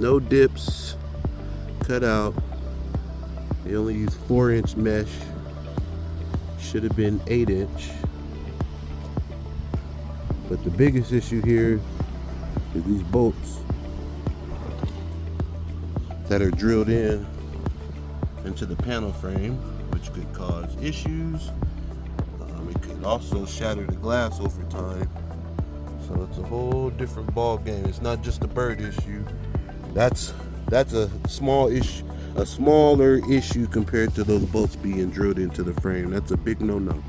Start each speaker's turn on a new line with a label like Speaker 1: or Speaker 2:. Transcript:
Speaker 1: No dips cut out. They only use 4-inch mesh. Should have been 8-inch. But the biggest issue here is these bolts that are drilled into the panel frame, which could cause issues. It could also shatter the glass over time. So it's a whole different ball game. It's not just a bird issue. That's a small issue, a smaller issue compared to those bolts being drilled into the frame. That's a big no-no.